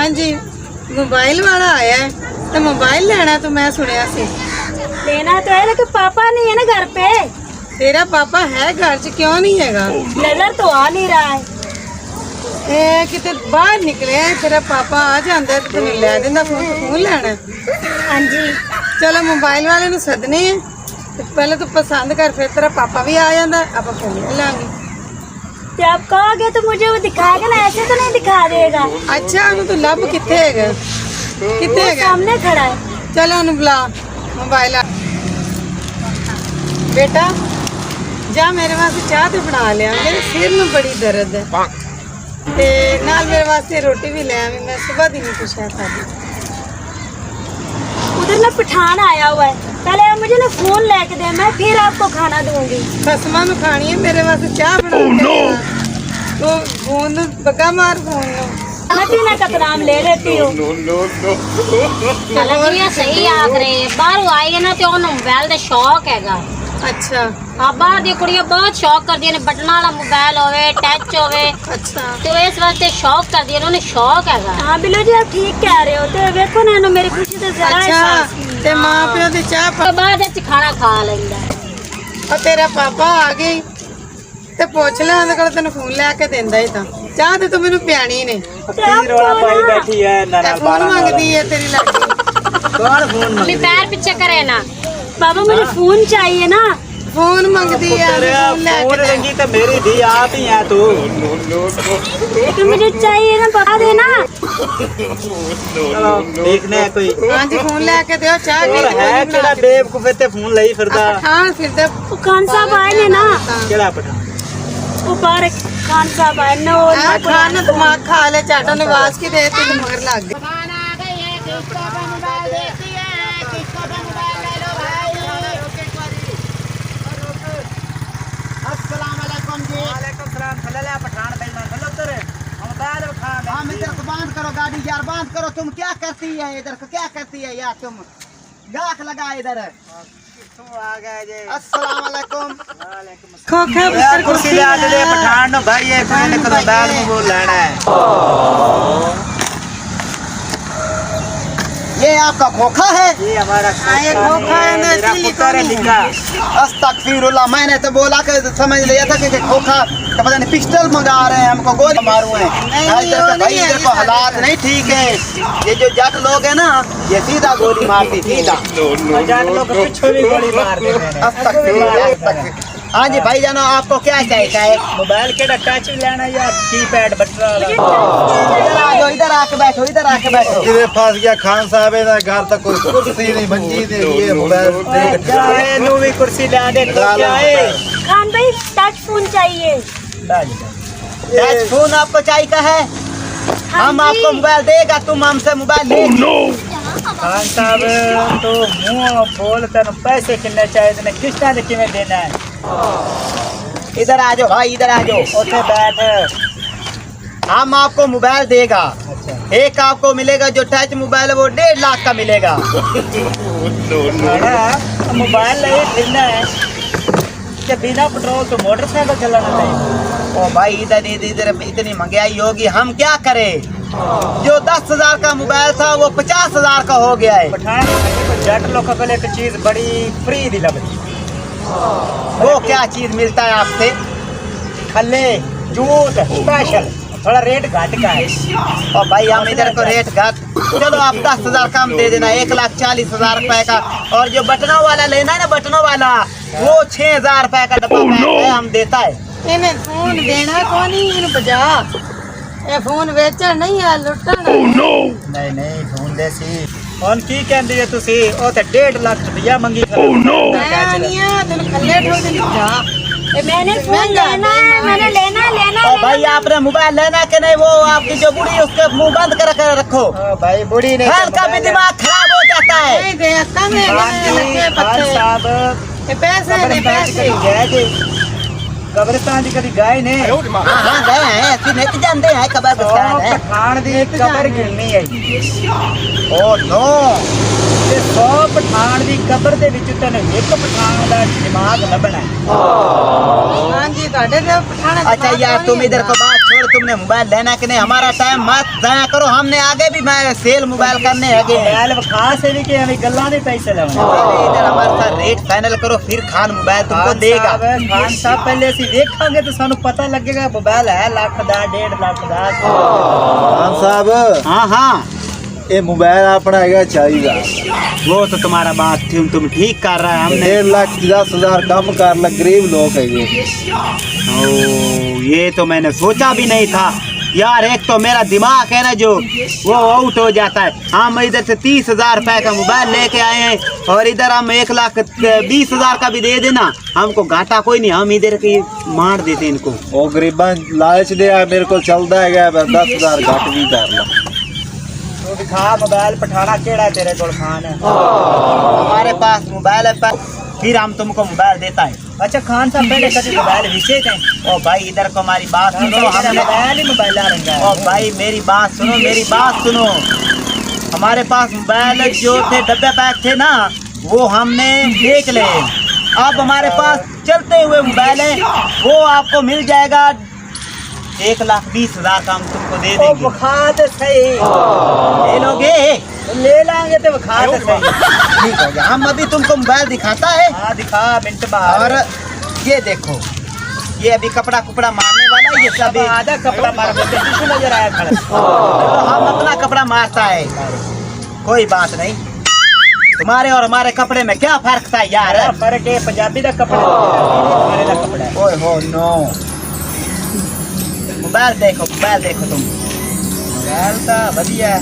हाँ जी, मोबाइल वाला आया है तो मोबाइल लेना तो मैं सुनिया सी। लेना तो है लेकिन पापा नहीं है ना घर पे। तेरा पापा है घर च क्यों नहीं हैगा? नजर तो आ नहीं रहा है। किते बाहर निकले है, तेरा पापा आ जाता तो तेन लै देंदा फोन। तो फोन लेना है? हाँ जी। चलो मोबाइल वाले नूं सदने है तो पहले तू पसंद कर, फिर तेरा पापा भी आ जाता, आप फोन ले लांगे। तो आप कहोगे तो मुझे वो दिखाएगा ना, ऐसे तो नहीं दिखा देगा। अच्छा उन्हें तू लब किथे हैगा? किथे वो हैगा? सामने खड़ा है। चलो उन्हें बुला मोबाइल। बेटा जा मेरे वास्ते चाह तो बना लिया, मेरे सिर में बड़ी दर्द है ते नाल मेरे वास्ते रोटी भी ले आवी, मैं सुबह दी नहीं कुछ खाधी। उधर ना पठान आया हुआ है, पहले आप मुझे ना फोन लेके दे, मैं फिर आपको खाना दूंगी। खसमा में खानी है, मेरे वास्ते चाह बना तो फोन बगा मार फोन लो। खाना पीना का तो नाम ले लेती हो। सही आख रहे हैं, बाहर आएगा ना तो मोबाइल का शौक हैगा। अच्छा हाँ, बाहर दी कुड़ियां बहुत शौक कर दिया, बटन वाला मोबाइल होवे, टच होवे, अच्छा तो इस वास्ते शौक कर दिया, उन्होंने शौक हैगा। हाँ बिल्लू जी आप ठीक कह रहे हो। तो देखो ना मेरी खुशी तो जरा अच्छा ते माँ प्यो दी चाह तो बाद विच खाना खा लेंदा। और तेरा पापा आ गई ते पूछ ले उन्हें कोल तेन फोन लेके देंदा ही था। चाह ते तू मैनू पियानी ने, रोला पाई बैठी है ना फोन मंगदी है तेरी लड़की। कौन फोन अपनी पैर पीछे करे ना। पापा मुझे फोन चाहिए ना। फोन मंगदी है, फोन फोन लेके रंगी तो मेरी धी आप ही है तू। तो मुझे चाहिए ना, बता देना। देखने है कोई हाँ जी फोन लेके दो, चाह और है केड़ा बेवकूफ ते फोन लई फिरदा। हाँ फिर दे वो खान साहब आए ने ना, केड़ा पठा वो बाहर खान साहब आए ना। खाना दिमाग खा ले चाटा ने आवाज की दे तेरे मगर लग गई। गाड़ी यार बांध करो। तुम क्या करती है इधर को, क्या करती है यार तुम? गाख लगा इधर। अस्सलाम वालेकुम। खोखा यार कुर्सी ले आ दे पठान नो भाई, ये फोन करो बैग में वो लेना है। ये आपका खोखा है? ये हमारा ये खोखा है ना, मेरा चिली पुत्र है कोनी। लिखा। अस्तगफिरुल्लाह, मैंने तो बोला कि समझ लिया था कि खोखा तो पता नहीं पिस्टल मंगा रहे हैं, हमको गोली मारू है। भाई इधर को हालात नहीं ठीक है। ये जो जट लोग है ना, ये सीधा गोली मारती सीधा। जाट लोग पीछे भी गोली मार दे मैंने। अस्तगफिरुल्लाह। हाँ जी भाई जानो, आपको क्या चाहिए है? मोबाइल के टच लेना या कीपैड बटन वाला? इधर आ जाओ, इधर आके बैठो, इधर आके बैठो। किधर फंस गया खान साहब है घर तक कोई कुर्सी नहीं मंजी दे ये मोबाइल जाए नु भी कुर्सी ला दे तो क्या है? खान भाई टच फोन चाहिए। टच फोन आपको चाहिए का है? हम आपको मोबाइल देगा, तुम हमसे मोबाइल ले। खान साहब तो मुंह बोल तेन पैसे कितने चाहिए ने, किस्ता दे किਵੇਂ देना है? इधर आ जाओ भाई, इधर आ जाओ। उठे बैठ। हम आपको मोबाइल देगा। एक आपको मिलेगा जो टच मोबाइल है, वो 1.5 लाख का मिलेगा। मोबाइल ले फिरना है कि बिना पेट्रोल तो मोटरसाइकिल चलाना चाहिए? ओ भाई इधर इधर इतनी महंगाई होगी, हम क्या करें? जो 10,000 का मोबाइल था वो 50,000 का हो गया है। पठान जट लोग को एक चीज बड़ी फ्री दी लगती। वो क्या चीज मिलता है आपसे? खल्ले जूत स्पेशल, थोड़ा रेट घट का है। और भाई हम इधर को रेट घट, चलो आप 10,000 कम दे देना, 1,40,000 रुपए का। और जो बटनों वाला लेना है ना, बटनों वाला, वो 6,000 रुपए का डब्बा है, हम देता है। इन्हें फोन देना कौन ही इन बजा, ये फोन बेचण नहीं है लुटण। नहीं नहीं फोन देसी फोन की कहंदी है तुसी? ओ ते 1.5 लाख रुपया मंगी खरा। मैं नहीं आ तेन खल्ले ठोक दे जा। मैंने फोन लेना है, मैंने लेना और भाई आपने मोबाइल लेना कि नहीं? वो आपकी जो बुढ़ी उसके मुंह बंद कर रखो। ओ भाई बुढ़ी ने हल्का भी दिमाग खराब हो जाता है। नहीं दे कम है लगे खान पत्ते साहब ये पैसे ने पैसे। कब्रिस्तान दी कभी गए ने? हाँ गए हैं, ऐसी नहीं जानते हैं कबर बस्तान है। पठान दी कबर गिरनी है। ओ नो, ते 100 पठान दी कबर दे विच तने एक पठान दा दिमाग लभना है। हाँ जी ਤੁਹਾਡੇ ਤੇ ਪਠਾਣਾ। अच्छा यार तुम इधर को बात छोड़ तुमने मोबाइल लेना कि नहीं, हमारा टाइम मत जाया करो। हमने आगे भी मैं सेल मोबाइल करने आगे मोबाइल कहाँ से भी कि हमें गल्ला नहीं पैसे लगे। इधर हमारे साथ रेट फाइनल करो, फिर खान मोबाइल तुमको देगा। खान साहब पहले से देखांगे तो सानू पता लगेगा मोबाइल है लाख दा 1.5 लाख दा। खान साहब हाँ हाँ, ये मोबाइल अपना है चाहिए। वो तो तुम्हारा बात थी, तुम ठीक कर रहा है। हमने 1,10,000 कम कर ला, गरीब लोग है ये। ओ, ये तो मैंने सोचा भी नहीं था यार। एक तो मेरा दिमाग है ना जो वो आउट हो जाता है। हम इधर से 30,000 रुपए का मोबाइल लेके आए हैं और इधर हम 1,20,000 का भी दे देना, हमको घाटा कोई नहीं, हम इधर की मार देते इनको। वो गरीबा लालच दे मेरे को चलता है 10,000 घट भी कर ला। तो दिखा मोबाइल पठाना केड़ा तेरे को खान है। हमारे पास मोबाइल है फिर हम तुमको मोबाइल देता है। अच्छा खान साहब पहले कभी मोबाइल विषय थे। ओ भाई इधर को हमारी बात सुनो, हमने मोबाइल ही मोबाइल आ रहा ओ भाई मेरी बात सुनो, मेरी बात सुनो। हमारे पास मोबाइल जो थे डब्बे पैक थे ना, वो हमने बेच ले। अब हमारे पास चलते हुए मोबाइल है, वो आपको मिल जाएगा 1,20,000 का, हम तुमको दे देंगे। बखा तो सही ले लोगे? ले लाएंगे तो बखा तो सही। ठीक हो गया, हम अभी तुमको मोबाइल दिखाता है। हाँ दिखा मिनट बाहर। और ये देखो, ये अभी कपड़ा कुपड़ा मारने वाला, ये सब आधा कपड़ा मार देते किसी नजर आया खड़ा। तो हम अपना कपड़ा मारता है, कोई बात नहीं। तुम्हारे और हमारे कपड़े में क्या फर्क था यार? फर्क है पंजाबी का कपड़ा हमारे का कपड़ा है। ओए हो नो, मोबाइल देखो, मोबाइल देखो तुम। मोबाइल का बढ़िया।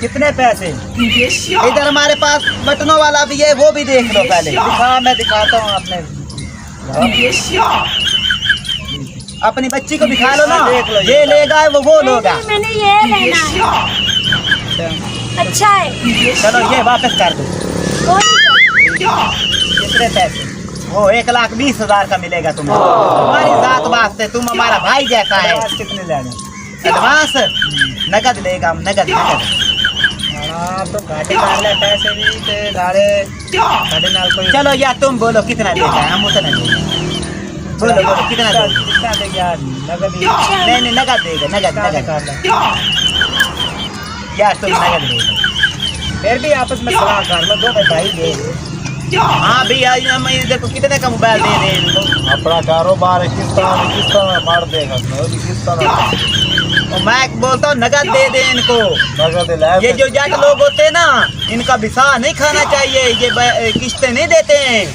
कितने पैसे? इधर हमारे पास बटनों वाला भी है, वो भी देख लो पहले। दिखा, मैं दिखाता हूँ अपने। अपनी बच्ची को दिखा लो ना, देख लो, ये लेगा वो लोगा। मैंने ये लेना है। अच्छा है। चलो ये वापस कर दो। कितने पैसे? वो 1,20,000 का मिलेगा तुम्हें। तुम्हारी जात वास्ते, तुम हमारा भाई जैसा है। कितने लेने? एडवांस नगद लेगा हम, नगद नगद। हाँ तो घाटे मार ले पैसे भी ते डाले घाटे नाल कोई। चलो यार तुम बोलो कितना देगा है, हम उतना देंगे। बोलो बोलो कितना देगा? कितना देगा यार? नगद ही। नहीं नहीं नगद देगा, नगद नगद। यार तुम नगद देगा। फिर भी आपस में सलाह कर लो, दो भाई दे। हाँ भी आज हम देखो कितने का मोबाइल दे रहे हैं इनको। अपना कारोबार है, किस तरह मार देगा किस तरह। और मैं बोलता हूँ नगद दे दे इनको। नगद ला ये जो जट लोग होते हैं ना, इनका विसा नहीं खाना चाहिए, ये किस्तें नहीं देते हैं।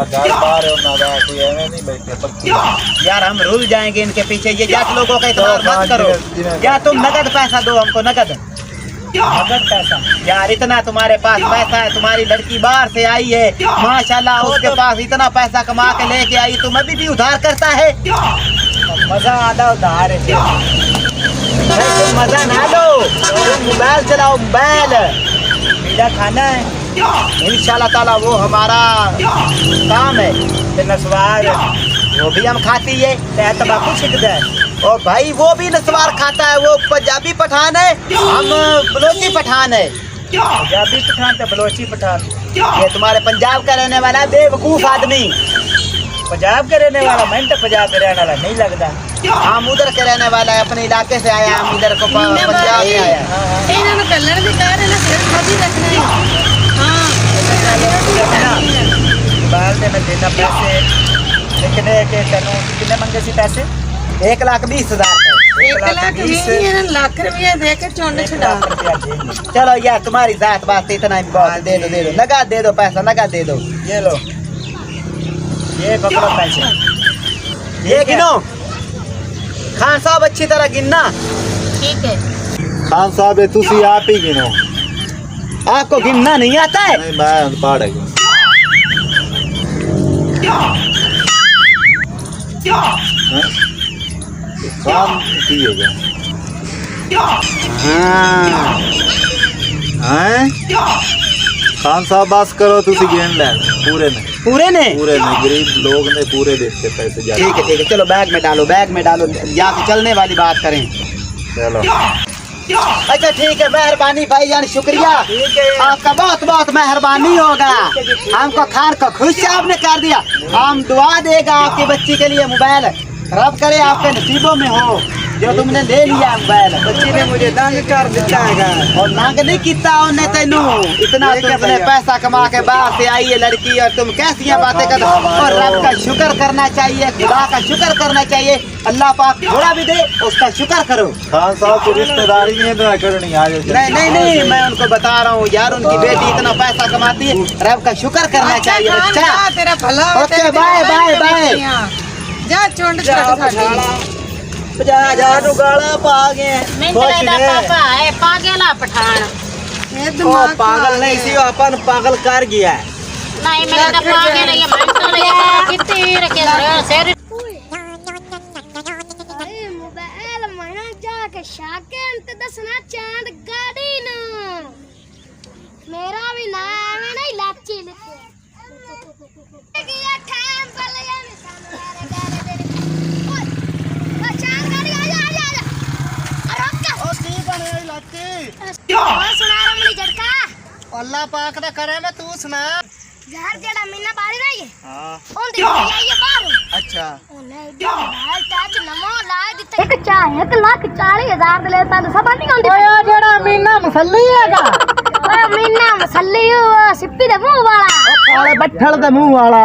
कारोबार है ना, कोई ऐसे नहीं बैठे पक्की। यार हम रुल जाएंगे इनके पीछे, ये जट लोगों का इतबार मत करो। या तुम नगद पैसा दो हमको, नगद नगद पैसा। यार इतना तुम्हारे पास पैसा है, तुम्हारी लड़की बाहर से आई है माशाल्लाह, उसके पास इतना पैसा कमा के लेके आई, तुम अभी भी उधार करता है। मजा आधा उधार है। तुम मजा ना लो, तुम मोबाइल चलाओ, मोबाइल। मीठा खाना है इंशाल्लाह ताला वो हमारा काम है। ते नसवार वो भी हम खाती है। ते तंबाकू छिकता है। और भाई वो भी नस्वार खाता है, वो पंजाबी पठान है, हम बलोची पठान है। पंजाबी पठान तो बलोची पठान। ये तुम्हारे पंजाब का रहने वाला बेवकूफ आदमी। पंजाब के रहने वाला, मैं तो पंजाब के रहने वाला नहीं लगता। हम उधर के रहने वाला है, अपने इलाके से आया, हम इधर को पंजाब में आया। इन्होंने कलर भी कह रहे ना, सिर खादी रखना है। हाँ बाल में मैं देना पैसे कितने के तेनों कितने मंगे सी पैसे? 1,20,000 1,20,000 लाख रुपया दे के चोंड छुड़ा। चलो यार तुम्हारी जात बात इतना ही बहुत, दे दो दे दो, नगद दे दो, पैसा नगद दे दो। ये लो, ये पकड़ो पैसे। ये गिनो खान साहब, अच्छी तरह गिनना। ठीक है। खान साहब है, तुसी आप ही गिनो। आपको गिनना नहीं आता है? नहीं मैं अनपढ़ है। काम की है हैं? खान साहब बस करो, तुसी गिन ले। पूरे ने पूरे ने गरीब लोग ने पूरे देते पैसे जा। ठीक है चलो बैग में डालो, बैग में डालो, यहाँ से चलने वाली बात करें। चलो अच्छा ठीक है, मेहरबानी भाईजान, शुक्रिया आपका, बहुत बहुत मेहरबानी होगा। हमको खान को खुश आपने कर दिया। हम दुआ देगा आपकी बच्ची के लिए मोबाइल, रब करे आपके नसीबों में हो जो तुमने ले लिया मोबाइल। बच्ची ने मुझे दंग कर दिया है और नांग नहीं किता उन्हें तेनू, इतना तुमने पैसा कमा के बाहर से आई है लड़की और तुम कैसी बातें कर। और रब का शुक्र करना चाहिए, खुदा का शुक्र करना चाहिए। अल्लाह पाक थोड़ा भी दे उसका शुक्र करो। खान साहब को रिश्तेदारी में तो करनी आज। नहीं, मैं उनको बता रहा हूँ यार, उनकी बेटी इतना पैसा कमाती है, रब का शुक्र करना चाहिए। अच्छा तेरा भला हो, ओके, तेरे बाय बाय बाय। जा चुंड छड़ साडी 50,000 गाला पा गए। मिंटले दा पापा है पागला पठान। ये ओ दिमाग पागल नहीं सी, अपन पागल कर गया है। नहीं मेरे दा पागल है, ये मेंटल है, कितनी रखे शेर। मोबाइल मना जाके शाकन ते दसना चांद गाड़ी नु मेरा भी नाम है नहीं लाची लिखे कि ये टाइम पर ले आने सामने गाड़ी तेरी। ओए चांद गाड़ी आ जा रुक जा। ओ ठीक है लक्की, और सुना रमली झटका अल्लाह पाक दा करे मैं, तू सुना। घर जेड़ा महीना बारी रही है हां ओंदी आइए बाहर। अच्छा ओने मोबाइल टच नमो ला दित्ते। एक चाह 1,40,000 दे ले तन सब नहीं आंदी। ओए ओ जेड़ा मीना मसल्ली हैगा, ओए मीना मसल्ली सिप्पी दे मुंह वाला, काले बट्ठल दे मुंह वाला।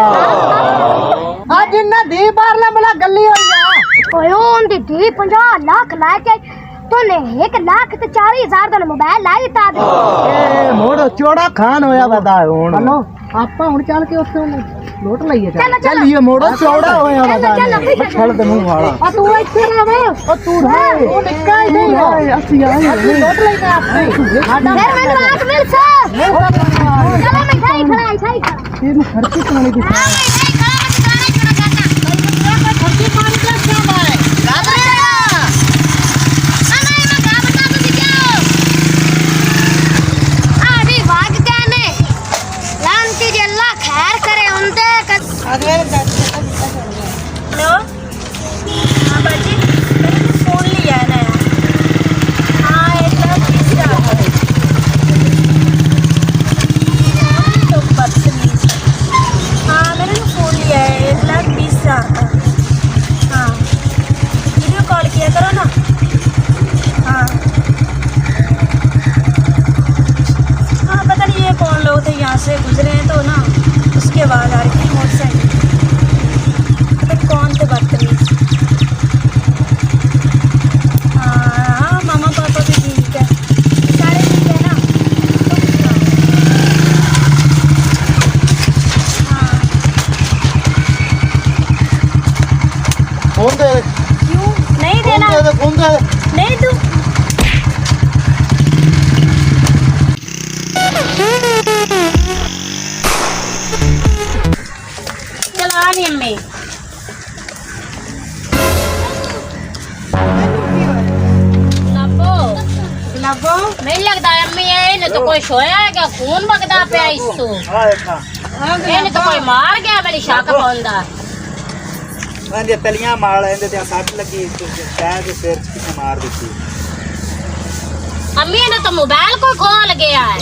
आज इन्ना दी बार ले मला गल्ली होई आ। ओए ओंदी दी 50 लाख ला के तूने 1,40,000 ਦਾ मोबाइल ला दिता दे। ए मोड़ो चोड़ा खान होया बदा हुन। हेलो ਆਪਾਂ ਹੁਣ ਚੱਲ ਕੇ ਉੱਥੇ ਲੋਟ ਲਈਏ। ਚੱਲੀਏ ਮੋੜੋ ਚੌੜਾ ਹੋਇਆ ਬਦਾ ਬਟਲ ਦੇ ਮੂੰਹ ਵਾਲਾ। ਆ ਤੂੰ ਇੱਥੇ ਰਵੇ, ਉਹ ਤੂੰ ਰਹਿ, ਉਹ ਨਿੱਕਾ ਹੀ ਨਹੀਂ ਹੈ। ਅਸੀਂ ਆਏ ਲੋਟ ਲਈਏ ਆਪੇ ਸਾਡਾ। ਫਿਰ ਮੈਨੂੰ ਆਖ ਮਿਲ ਸਾ ਚਲੋ ਮੈਂ ਖਾਈ ਖੜਾ ਇਹਨੂੰ ਖਰਚੀ ਪਾਣੀ ਦੀ। ਹਾਂ ਮੈਂ ਖਾਈ ਖੜਾ ਮੈਂ ਦੁਕਾਨੇ ਚੁਣਾ ਕਰਨਾ ਖਰਚੀ ਪਾਣੀ ਦਾ ਕਿਉਂ ਬਾਏ गाबरे नहीं मैं गाबरता तो दिखाओ अभी भाग जाने लांती जी अल्लाह खैर करे उनते हेलो हाँ बाजी मैंने फोन लिया है नया। हाँ 1,20,000 तो बदतमीज। हाँ मैंने फोन लिया है 1,20,000 का। हाँ वीडियो कॉल किया करो ना। हाँ हाँ पता नहीं ये कौन लोग थे, यहाँ से गुजरे हैं तो ना उसकी आवाज़ आ रही थी मोटरसाइकिल। पता नहीं कौन थे बदतमीज। हाँ मामा पापा भी ठीक है, सारे ठीक है ना। तुम सुनाओ। हाँ फोन दे, क्यों नहीं देना? फोन दे। नहीं तू चलो आ रही अम्मी। लबो नहीं लगता अम्मी है ने तो कोई सोया है क्या, खून बगदा पे इसको। हां देखा ਇਹਨੇ ਤਾਂ ਕੋਈ ਮਾਰ ਗਿਆ, ਮੇਰੀ ਸ਼ੱਕ ਪਾਉਂਦਾ। ਇਹਦੇ ਤਲੀਆਂ ਮਾਰ ਇਹਦੇ ਤੇ ਸੱਟ ਲੱਗੀ, ਪੈਰ ਦੇ ਸਿਰ 'ਚ ਕਿਤੇ ਮਾਰ ਦਿੱਤੀ। ਅੰਮੀ ਨੇ ਤਾਂ ਮੋਬਾਈਲ ਕੋਈ ਖੋਲ ਗਿਆ ਹੈ।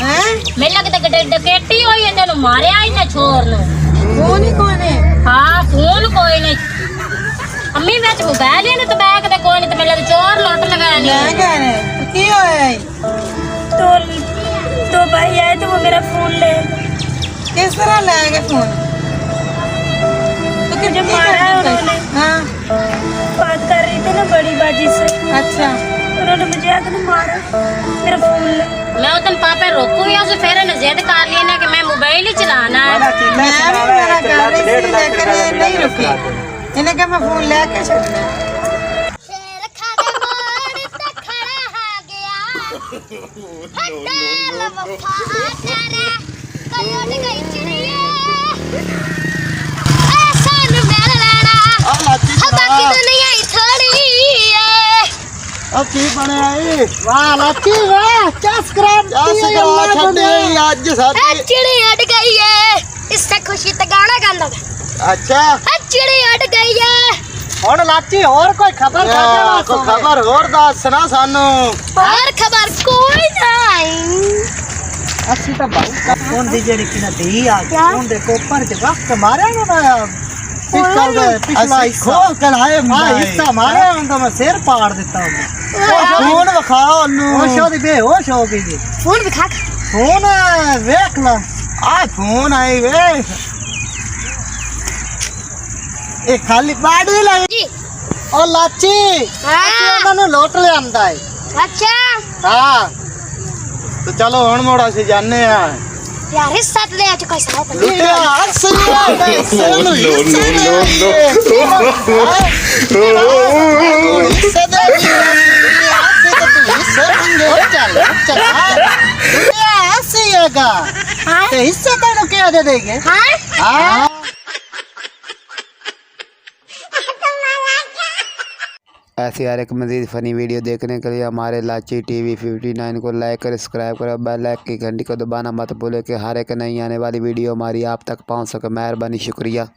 ਮੈਨੂੰ ਲੱਗਦਾ ਕਿ ਡਕੈਤੀ ਹੋਈ, ਇਹਨੇ ਨੂੰ ਮਾਰਿਆ ਇਹਨੇ ਛੋਰ ਨੂੰ। ਫੋਨ ਹੀ ਕੋਨੇ। ਹਾਂ ਫੋਨ ਕੋਈ ਨਹੀਂ ਅੰਮੀ, ਵਿੱਚ ਮੋਬਾਈਲ ਇਹਨੇ ਤਾਂ ਬੈਗ ਤੇ ਕੋਈ ਨਹੀਂ, ਤੇ ਮੈਨੂੰ ਲੱਗਦਾ ਚੋਰ ਲੁੱਟ ਲਗਾਇਆ ਲੈ ਨਹੀਂ। ਗਏ ਨੇ ਕੀ ਹੋਇਆ ਈ? तो भाई आए तो वो मेरा फोन ले किस तरह ले गए फोन? तो मुझे मारा है उन्होंने। हाँ बात कर रही थी ना बड़ी बाजी से, अच्छा उन्होंने मुझे आकर मारा, मेरा फोन ले। मैं उतन पापे रोकू या उसे फिर ने जिद कर ली ना कि मैं मोबाइल ही चलाना है। मैं भी मना कर रही थी लेकिन ये नहीं रुकी। इन्हें कहा मैं फोन लेके चलना। शेर खा के मोड़ तक खड़ा हो गया, हटाल वफा तेरा कलोट गई चिड़िया, ऐसा न मिल लेना अब बाकी दुनिया ही थोड़ी है। अब की बने आई वाह लकी वाह चस्करात आज साथी। चिड़ी हट गई है, इससे खुशी तो गाना गाना। अच्छा चिड़ी हट गई है, ਹੁਣ ਲਾਚੀ ਹੋਰ ਕੋਈ ਖਬਰ ਸਾਡੇ ਵਾਸਤੇ खबर और दस ना सानू और खबर कोई नहीं ਅਸੀਂ ਤਾਂ ਬਾਹੂ ਫੋਨ ਦੀ ਜਿਹੜੀ ਕਿ ਨਦੀ ਆ क्या? ਫੋਨ ਦੇ ਕੋਪਰ ਚ ਵਕਤ ਮਾਰਿਆ ਨਾ ਮੈਂ ਪਿਸਤਲ ਦਾ ਪਿਛਲਾ ਹਿੱਸਾ खो कढ़ाए ਹਿੱਸਾ ਮਾਰਿਆ ਹੁੰਦਾ ਮੈਂ ਸਿਰ ਪਾੜ ਦਿੱਤਾ ਹੁੰਦਾ फोन विखाओ नु ਉਹ ਸ਼ੋਦੀ ਬੇਹੋਸ਼ ਹੋ ਗਈ ਜੀ फोन दिखा ਫੋਨ ਵੇਖ ਲਾ आ फोन आई वे ए खाली बाड़ी लग जी ਉਹ ਲਾਚੀ हाँ ਉਹਨਾਂ ਨੂੰ ਲੋਟ ਲਿਆਂਦਾ ਏ अच्छा ਹਾਂ तो चलो हुन मोड़ा से जाने हैं यार इस साथ ले आ चुका है साहब लुटिया हिस्सा तेन क्या दे देंगे हाँ ऐसे हर एक मज़ीद फ़नी वीडियो देखने के लिए हमारे लाची टीवी 59 को लाइक कर सब्सक्राइब करो, बेल आइकन की घंटी को दबाना मत भूलें कि हर एक नई आने वाली वीडियो हमारी आप तक पहुंच सके। मेहरबानी, शुक्रिया।